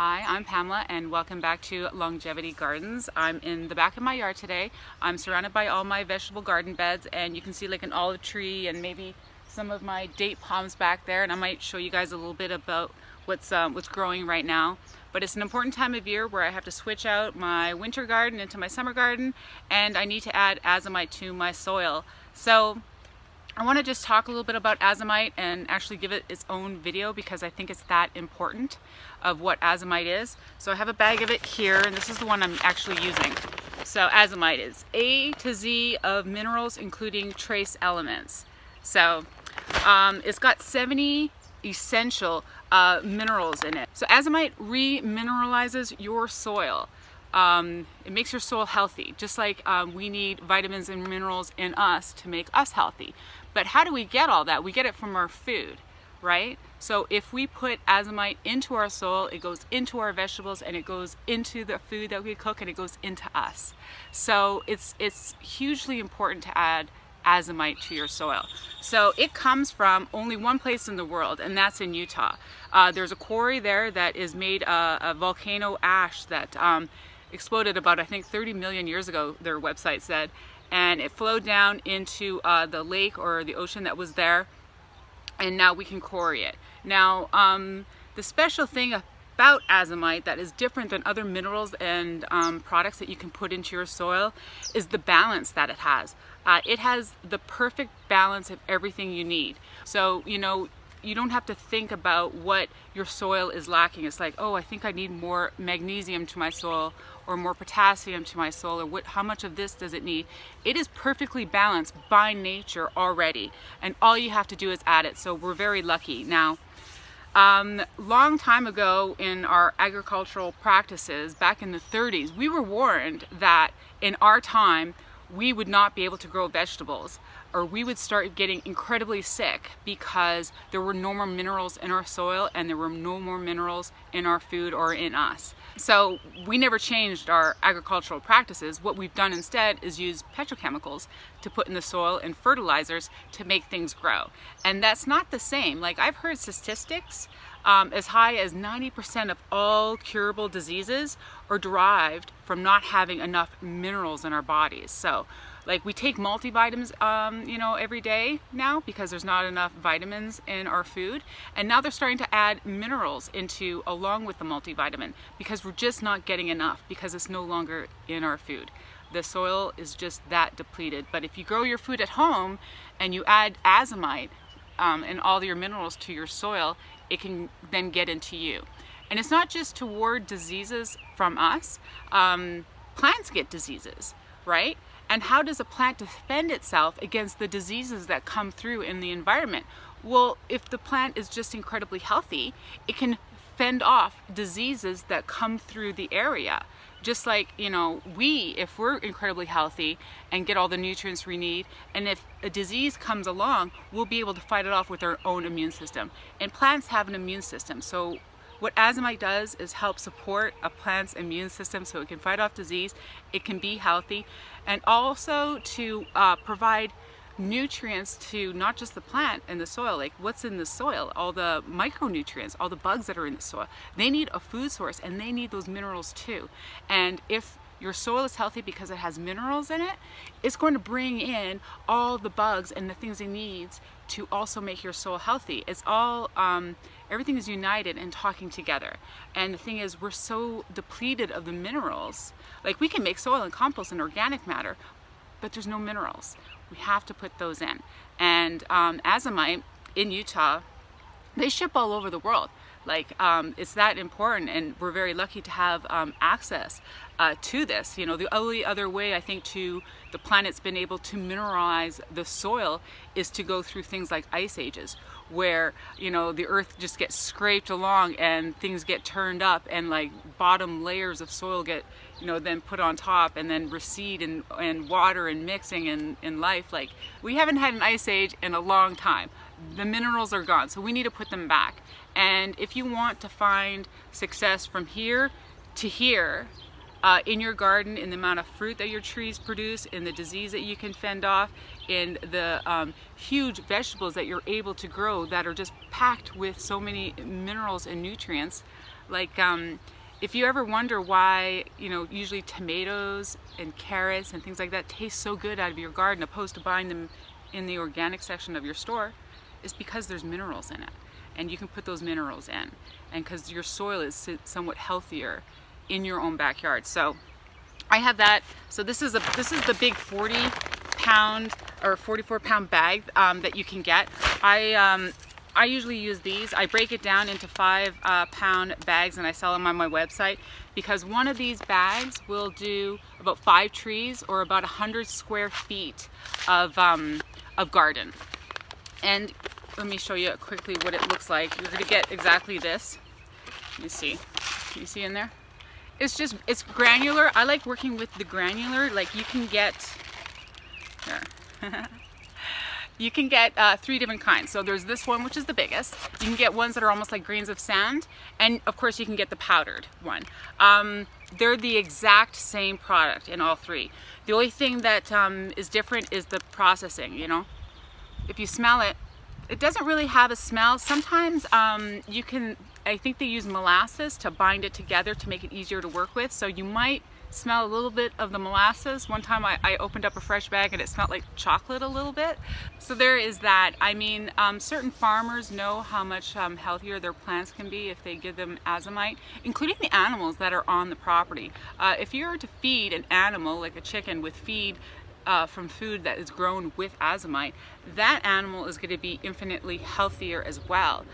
Hi, I'm Pamela and welcome back to Longevity Gardens. I'm in the back of my yard today. I'm surrounded by all my vegetable garden beds, and you can see like an olive tree and maybe some of my date palms back there, and I might show you guys a little bit about what's growing right now. But it's an important time of year where I have to switch out my winter garden into my summer garden, and I need to add Azomite to my soil. So I want to just talk a little bit about Azomite and actually give it its own video because I think it's that important of what Azomite is. So I have a bag of it here, and this is the one I'm actually using. So Azomite is A to Z of minerals, including trace elements. So it's got 70 essential minerals in it. So Azomite remineralizes your soil. It makes your soil healthy, just like we need vitamins and minerals in us to make us healthy. But how do we get all that? We get it from our food, right? So if we put Azomite into our soil, it goes into our vegetables, and it goes into the food that we cook, and it goes into us. So it's hugely important to add Azomite to your soil. So it comes from only one place in the world, and that's in Utah. There's a quarry there that is made of volcano ash that exploded about, I think, 30 million years ago, their website said, and it flowed down into the lake or the ocean that was there, and now we can quarry it. Now the special thing about Azomite that is different than other minerals and products that you can put into your soil is the balance that it has. It has the perfect balance of everything you need. So, you know, you don't have to think about what your soil is lacking. It's like, oh, I think I need more magnesium to my soil, or more potassium to my soil, or how much of this does it need? It is perfectly balanced by nature already, and all you have to do is add it. So we're very lucky. Now, long time ago in our agricultural practices, back in the 30s, we were warned that in our time, we would not be able to grow vegetables, or we would start getting incredibly sick because there were no more minerals in our soil and there were no more minerals in our food or in us. So we never changed our agricultural practices. What we've done instead is use petrochemicals to put in the soil and fertilizers to make things grow. And that's not the same. Like, I've heard statistics as high as 90% of all curable diseases are derived from not having enough minerals in our bodies. So, like, we take multivitamins, you know, every day now because there's not enough vitamins in our food, and now they're starting to add minerals into along with the multivitamin because we're just not getting enough because it's no longer in our food. The soil is just that depleted. But if you grow your food at home and you add Azomite and all your minerals to your soil, it can then get into you. And it's not just to ward diseases from us. Plants get diseases, right? And how does a plant defend itself against the diseases that come through in the environment? Well, if the plant is just incredibly healthy, it can fend off diseases that come through the area. Just like, you know, if we're incredibly healthy and get all the nutrients we need, and if a disease comes along, we'll be able to fight it off with our own immune system. And plants have an immune system. So what Azomite does is help support a plant's immune system so it can fight off disease, it can be healthy, and also to provide nutrients to not just the plant and the soil, like what's in the soil, all the micronutrients, all the bugs that are in the soil. They need a food source, and they need those minerals too. And if your soil is healthy because it has minerals in it, it's going to bring in all the bugs and the things it needs to also make your soil healthy. It's all, everything is united and talking together. And the thing is, we're so depleted of the minerals. Like, we can make soil and compost and organic matter, but there's no minerals. We have to put those in. And Azomite in Utah, they ship all over the world. Like, it's that important, and we're very lucky to have access to this. You know, the only other way I think the planet's been able to mineralize the soil is to go through things like ice ages, where, you know, the earth just gets scraped along and things get turned up, and like bottom layers of soil get, you know, then put on top and then recede, and water and mixing in life. Like, we haven't had an ice age in a long time. The minerals are gone, so we need to put them back. And if you want to find success from here to here in your garden, in the amount of fruit that your trees produce, in the disease that you can fend off, in the huge vegetables that you're able to grow that are just packed with so many minerals and nutrients, Like if you ever wonder why, you know, usually tomatoes and carrots and things like that taste so good out of your garden opposed to buying them in the organic section of your store, is because there's minerals in it, and you can put those minerals in, and because your soil is somewhat healthier in your own backyard. So I have that. So this is the big 40-pound or 44-pound bag that you can get. I usually use these. I break it down into 5-pound bags and I sell them on my website, because one of these bags will do about 5 trees or about 100 square feet of garden. And let me show you quickly what it looks like. You're going to get exactly this. Let me see. Can you see in there? It's granular. I like working with the granular. Like you can get, here. You can get 3 different kinds. So there's this one, which is the biggest. You can get ones that are almost like grains of sand. And of course you can get the powdered one. They're the exact same product in all 3. The only thing that is different is the processing, you know. If you smell it, it doesn't really have a smell. Sometimes you can, I think they use molasses to bind it together to make it easier to work with. So you might smell a little bit of the molasses. One time I opened up a fresh bag and it smelled like chocolate a little bit. So there is that. I mean, certain farmers know how much healthier their plants can be if they give them Azomite, including the animals that are on the property. If you were to feed an animal, like a chicken, with feed from food that is grown with Azomite, that animal is going to be infinitely healthier as well.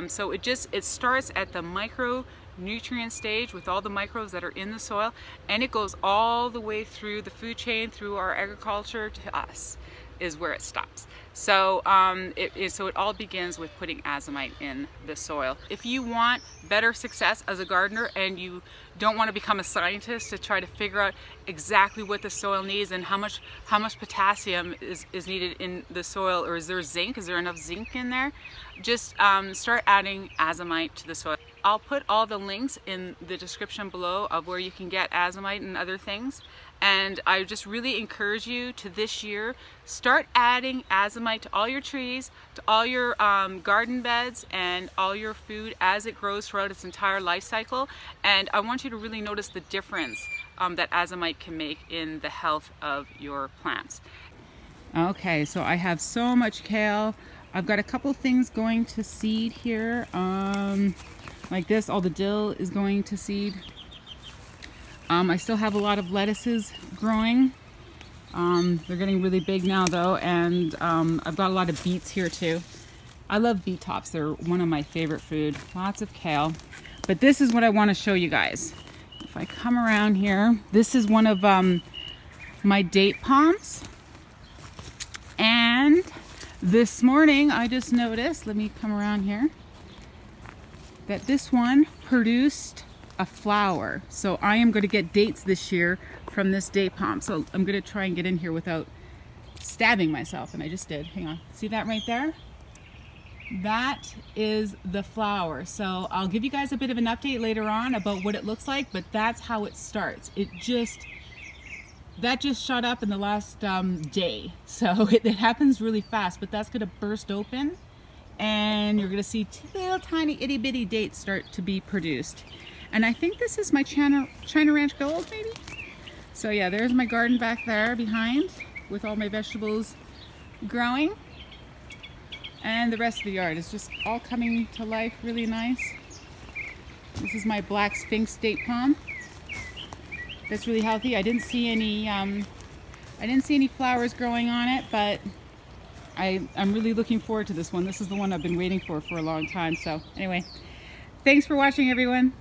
So it starts at the micronutrient stage with all the microbes that are in the soil, and it goes all the way through the food chain, through our agriculture to us, is where it stops. So it all begins with putting Azomite in the soil. If you want better success as a gardener and you don't want to become a scientist to try to figure out exactly what the soil needs and how much potassium is needed in the soil, or is there zinc, is there enough zinc in there, just start adding Azomite to the soil. I'll put all the links in the description below of where you can get Azomite and other things. And I just really encourage you to this year start adding Azomite to all your trees, to all your garden beds, and all your food as it grows throughout its entire life cycle. And I want you to really notice the difference that Azomite can make in the health of your plants. Okay, so I have so much kale. I've got a couple things going to seed here. Like this, all the dill is going to seed. I still have a lot of lettuces growing. They're getting really big now though, and I've got a lot of beets here too. I love beet tops. They're one of my favorite food. Lots of kale. But this is what I want to show you guys. If I come around here, this is one of my date palms. And this morning I just noticed, let me come around here, that this one produced a flower. So I am going to get dates this year from this date palm. So I'm going to try and get in here without stabbing myself, and I just did. Hang on. See that right there? That is the flower. So I'll give you guys a bit of an update later on about what it looks like, but that's how it starts. That just shot up in the last day. So it happens really fast, but that's going to burst open and you're going to see 2 little tiny itty bitty dates start to be produced. And I think this is my China Ranch Gold, maybe? So yeah, there's my garden back there behind with all my vegetables growing. And the rest of the yard is just all coming to life really nice. This is my black sphinx date palm. That's really healthy. I didn't see any flowers growing on it, but I'm really looking forward to this one. This is the one I've been waiting for a long time. So anyway, thanks for watching, everyone.